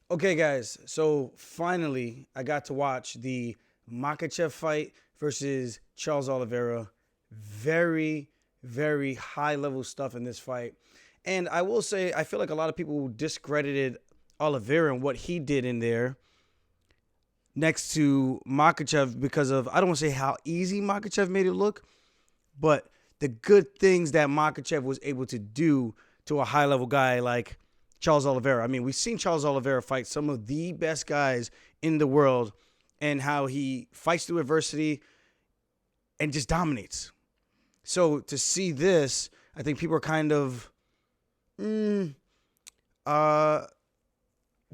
Okay, guys. So finally, I got to watch the Makhachev fight versus Charles Oliveira. Very, very high level stuff in this fight. And I will say, I feel like a lot of people discredited Oliveira and what he did in there next to Makhachev because of, I don't want to say how easy Makhachev made it look, but the good things that Makhachev was able to do to a high level guy like Charles Oliveira. I mean, we've seen Charles Oliveira fight some of the best guys in the world and how he fights through adversity and just dominates. So to see this, I think people are kind of uh,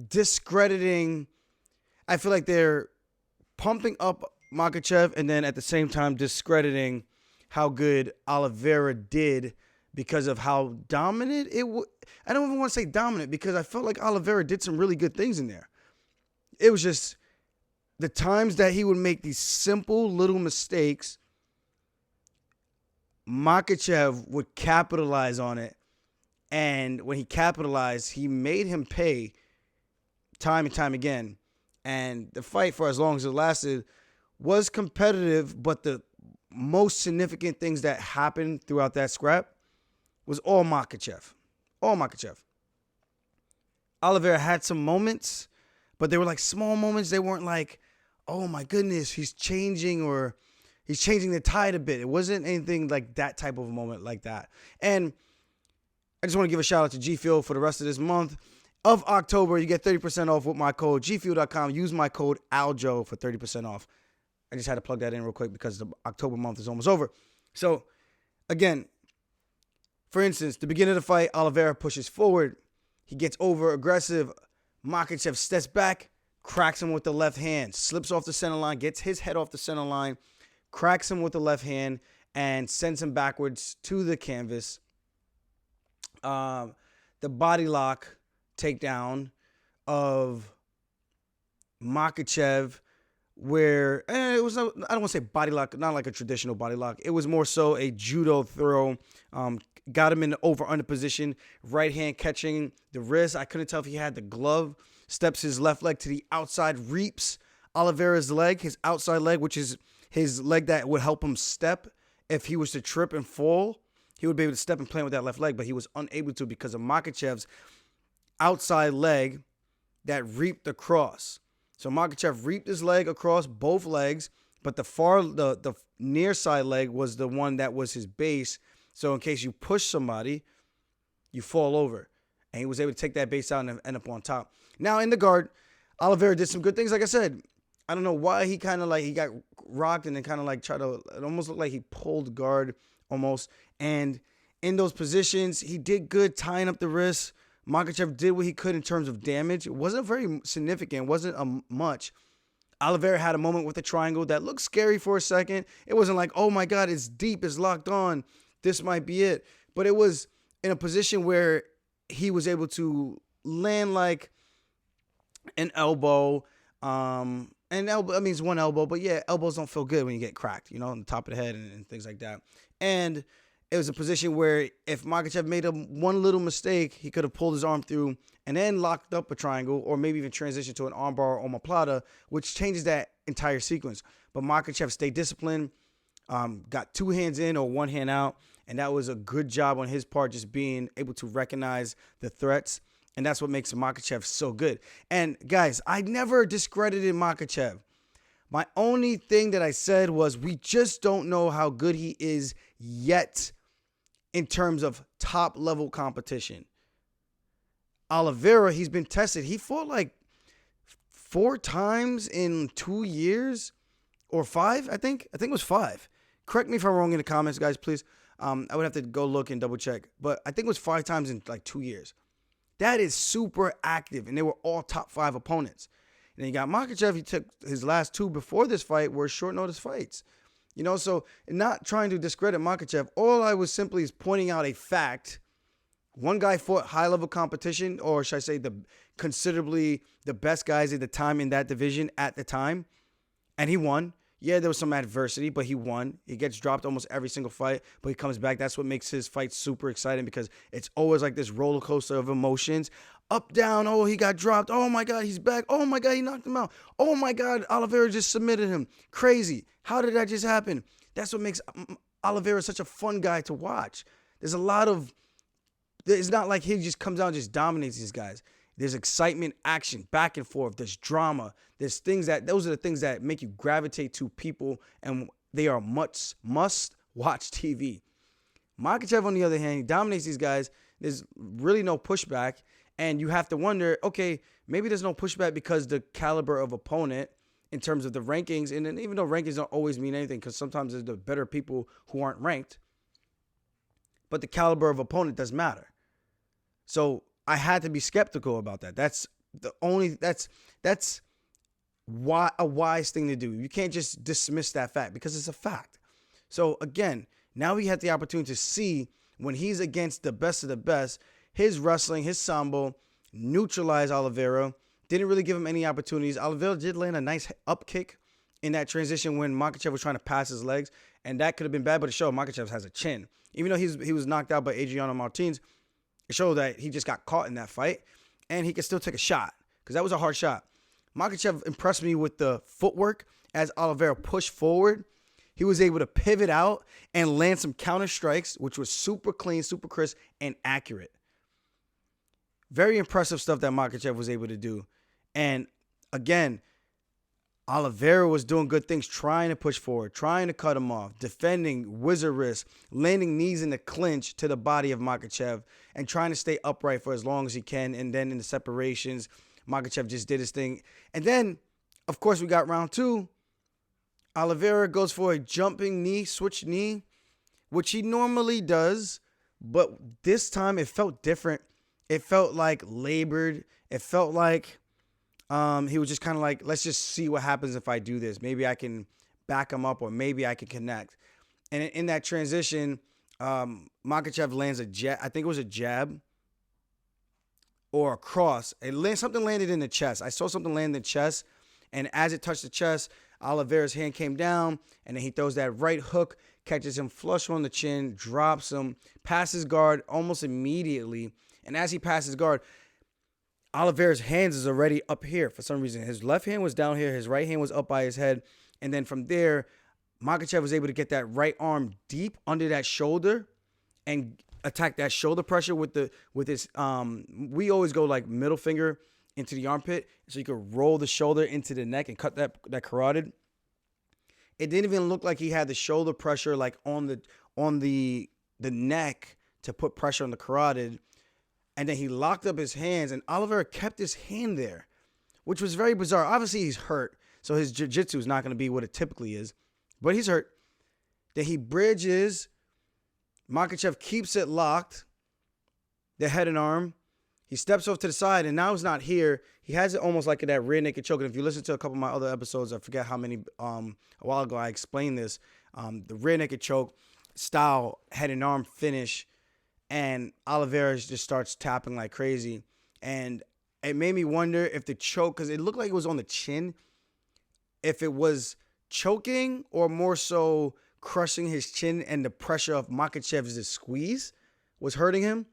discrediting. I feel like they're pumping up Makachev and then at the same time discrediting how good Oliveira did because of how dominant it was. I don't even want to say dominant because I felt like Oliveira did some really good things in there. It was just the times that he would make these simple little mistakes, Makhachev would capitalize on it. And when he capitalized, he made him pay time and time again. And the fight, for as long as it lasted, was competitive, but the most significant things that happened throughout that scrap was all Makhachev. All Makhachev. Oliveira had some moments, but they were like small moments. They weren't like, oh my goodness, he's changing or he's changing the tide a bit. It wasn't anything like that type of a moment like that. And I just want to give a shout out to G Fuel for the rest of this month of October. You get 30% off with my code gfuel.com. Use my code ALJO for 30% off. I just had to plug that in real quick because the October month is almost over. So, again, for instance, the beginning of the fight, Oliveira pushes forward. He gets over aggressive. Makhachev steps back, cracks him with the left hand, slips off the center line, gets his head off the center line, cracks him with the left hand, and sends him backwards to the canvas. The body lock takedown of Makhachev, where it was, I don't want to say body lock, not like a traditional body lock. It was more so a judo throw. Got him in the over-under position, right hand catching the wrist. I couldn't tell if he had the glove. Steps his left leg to the outside, reaps Oliveira's leg, his outside leg, which is his leg that would help him step. If he was to trip and fall, he would be able to step and plant with that left leg, but he was unable to because of Makhachev's outside leg that reaped across. So Makhachev reaped his leg across both legs, but the near side leg was the one that was his base. So in case you push somebody, you fall over. And he was able to take that base out and end up on top. Now in the guard, Oliveira did some good things. Like I said, I don't know why he kind of like, he got rocked and then kind of like tried to, it almost looked like he pulled guard almost. And in those positions, he did good tying up the wrist. Makhachev did what he could in terms of damage. It wasn't very significant. It wasn't much. Oliveira had a moment with the triangle that looked scary for a second. It wasn't like, oh my God, it's deep, it's locked on. This might be it. But it was in a position where he was able to land like an elbow. And elbow, I mean, it's one elbow, but yeah, elbows don't feel good when you get cracked, you know, on the top of the head and things like that. And it was a position where if Makhachev made one little mistake, he could have pulled his arm through and then locked up a triangle or maybe even transitioned to an armbar or omoplata, which changes that entire sequence. But Makhachev stayed disciplined, got two hands in or one hand out, and that was a good job on his part, just being able to recognize the threats. And that's what makes Makhachev so good. And guys, I never discredited Makhachev. My only thing that I said was we just don't know how good he is yet in terms of top level competition. Oliveira, he's been tested. He fought like 4 times in 2 years or 5, I think. I think it was 5. Correct me if I'm wrong in the comments, guys, please. I would have to go look and double check. But I think it was 5 times in like 2 years. That is super active, and they were all top 5 opponents. And then you got Makhachev. He took his last 2 before this fight were short notice fights. You know, so not trying to discredit Makhachev. All I was simply is pointing out a fact. One guy fought high-level competition, or should I say considerably the best guys at the time in that division at the time, and he won. Yeah, there was some adversity, but he won. He gets dropped almost every single fight, but he comes back. That's what makes his fight super exciting because it's always like this roller coaster of emotions. Up, down. Oh, he got dropped. Oh, my God, he's back. Oh, my God, he knocked him out. Oh, my God, Oliveira just submitted him. Crazy. How did that just happen? That's what makes Oliveira such a fun guy to watch. There's a lot of, it's not like he just comes out and just dominates these guys. There's excitement, action, back and forth. There's drama. There's things those are the things that make you gravitate to people, and they are must-watch TV. Makhachev, on the other hand, he dominates these guys. There's really no pushback, and you have to wonder, okay, maybe there's no pushback because the caliber of opponent in terms of the rankings, and then even though rankings don't always mean anything because sometimes there's the better people who aren't ranked, but the caliber of opponent does matter. So I had to be skeptical about that. That's why a wise thing to do. You can't just dismiss that fact because it's a fact. So again, now we had the opportunity to see when he's against the best of the best, his wrestling, his sambo, neutralized Oliveira. Didn't really give him any opportunities. Oliveira did land a nice up kick in that transition when Makhachev was trying to pass his legs, and that could have been bad, but it showed Makhachev has a chin. Even though he was knocked out by Adriano Martins, it showed that he just got caught in that fight, and he could still take a shot because that was a hard shot. Makhachev impressed me with the footwork as Oliveira pushed forward. He was able to pivot out and land some counter strikes, which was super clean, super crisp, and accurate. Very impressive stuff that Makhachev was able to do. And again, Oliveira was doing good things, trying to push forward, trying to cut him off, defending wizard wrist, landing knees in the clinch to the body of Makhachev, and trying to stay upright for as long as he can. And then in the separations, Makhachev just did his thing. And then, of course, we got round two. Oliveira goes for a jumping knee, switch knee, which he normally does. But this time it felt different. It felt like labored. It felt like he was just kind of like, let's just see what happens if I do this. Maybe I can back him up or maybe I can connect. And in that transition, Makhachev lands a jab. I think it was a jab or a cross. Something landed in the chest. I saw something land in the chest. And as it touched the chest, Oliveira's hand came down. And then he throws that right hook, catches him flush on the chin, drops him, passes guard almost immediately. And as he passes guard, Oliveira's hands is already up here for some reason. His left hand was down here. His right hand was up by his head. And then from there, Makhachev was able to get that right arm deep under that shoulder and attack that shoulder pressure with his we always go like middle finger into the armpit so you could roll the shoulder into the neck and cut that carotid. It didn't even look like he had the shoulder pressure like on the neck to put pressure on the carotid. And then he locked up his hands, and Oliveira kept his hand there, which was very bizarre. Obviously, he's hurt, so his jiu-jitsu is not going to be what it typically is. But he's hurt. Then he bridges. Makhachev keeps it locked, the head and arm. He steps off to the side, and now he's not here. He has it almost like that rear naked choke. And if you listen to a couple of my other episodes, I forget how many, a while ago I explained this, the rear naked choke style head and arm finish. And Oliveira just starts tapping like crazy. And it made me wonder if the choke, because it looked like it was on the chin, if it was choking or more so crushing his chin and the pressure of Makhachev's squeeze was hurting him.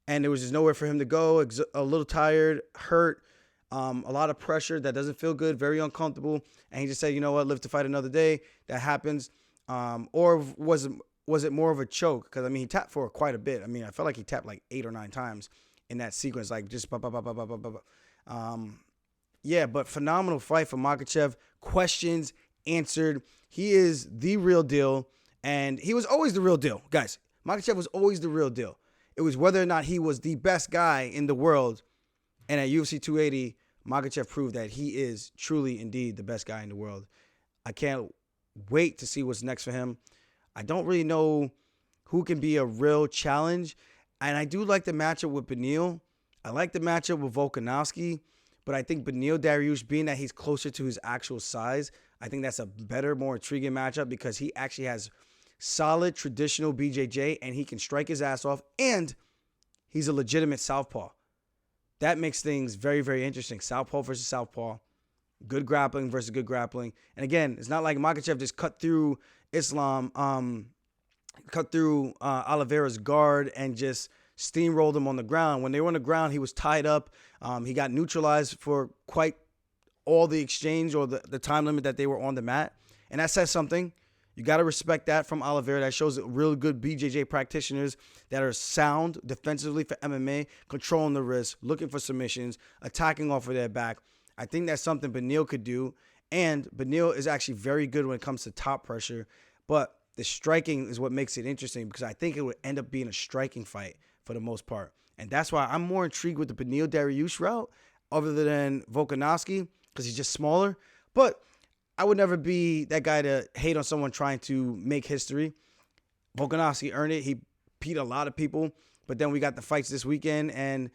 And there was just nowhere for him to go, a little tired, hurt, a lot of pressure that doesn't feel good, very uncomfortable. And he just said, you know what, live to fight another day. That happens. Or was it more of a choke? Because, I mean, he tapped for quite a bit. I mean, I felt like he tapped like 8 or 9 times in that sequence, like just yeah, but phenomenal fight for Makhachev. Questions answered. He is the real deal, and he was always the real deal, guys. Makhachev was always the real deal. It was whether or not he was the best guy in the world, and at UFC 280, Makhachev proved that he is truly, indeed, the best guy in the world. I can't wait to see what's next for him. I don't really know who can be a real challenge. And I do like the matchup with Beneil. I like the matchup with Volkanovski. But I think Beneil Dariush, being that he's closer to his actual size, I think that's a better, more intriguing matchup because he actually has solid, traditional BJJ, and he can strike his ass off, and he's a legitimate southpaw. That makes things very, very interesting. Southpaw versus southpaw. Good grappling versus good grappling. And again, it's not like Makhachev just cut through Oliveira's guard and just steamrolled him on the ground. When they were on the ground, he was tied up. He got neutralized for quite all the exchange or the time limit that they were on the mat. And that says something. You got to respect that from Oliveira. That shows really good BJJ practitioners that are sound defensively for MMA, controlling the wrist, looking for submissions, attacking off of their back. I think that's something Beneil could do. And Beneil is actually very good when it comes to top pressure. But the striking is what makes it interesting, because I think it would end up being a striking fight for the most part. And that's why I'm more intrigued with the Beneil Dariush route other than Volkanovski, because he's just smaller. But I would never be that guy to hate on someone trying to make history. Volkanovski earned it. He beat a lot of people. But then we got the fights this weekend. And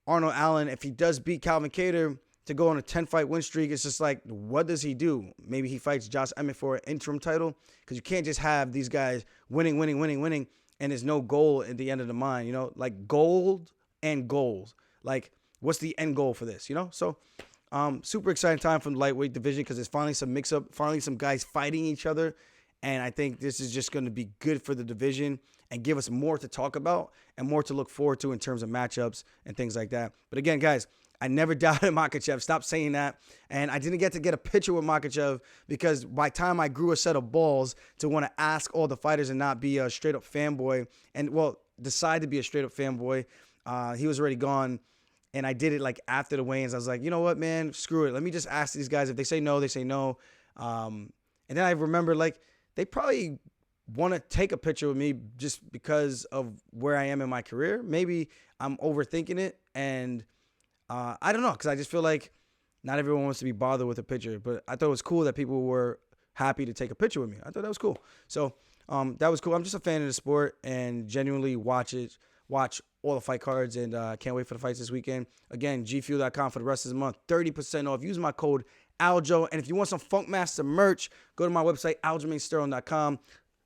Arnold Allen, if he does beat Calvin Kattar to go on a 10-fight win streak, it's just like, what does he do? Maybe he fights Josh Emmett for an interim title, because you can't just have these guys winning, and there's no goal at the end of the mine, like gold and goals. Like, what's the end goal for this, So super exciting time from the lightweight division, because there's finally some mix-up, finally some guys fighting each other, and I think this is just going to be good for the division and give us more to talk about and more to look forward to in terms of matchups and things like that. But again, guys, I never doubted Makhachev. Stop saying that. And I didn't get to get a picture with Makhachev because by the time I grew a set of balls to want to ask all the fighters and not be a straight-up fanboy, and, well, decide to be a straight-up fanboy, he was already gone. And I did it like after the weigh-ins. I was like, you know what, man, screw it. Let me just ask these guys. If they say no, they say no. And then I remember, like, they probably want to take a picture with me just because of where I am in my career. Maybe I'm overthinking it. And I don't know, because I just feel like not everyone wants to be bothered with a picture. But I thought it was cool that people were happy to take a picture with me. I thought that was cool. So that was cool. I'm just a fan of the sport and genuinely watch all the fight cards, and can't wait for the fights this weekend. Again, gfuel.com for the rest of the month. 30% off. Use my code ALJO. And if you want some Funkmaster merch, go to my website, aljamainsterling.com.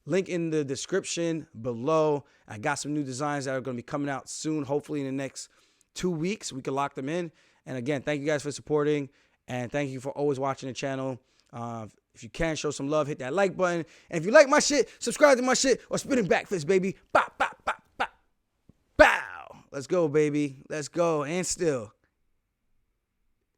Link in the description below. I got some new designs that are going to be coming out soon, hopefully in the next 2 weeks. We can lock them in. And again, thank you guys for supporting, and thank you for always watching the channel. If you can, show some love, hit that like button. And if you like my shit, subscribe to my shit or spinning back fist, baby. Bop, bop, bop, bop. Bow. Let's go, baby. Let's go. And still.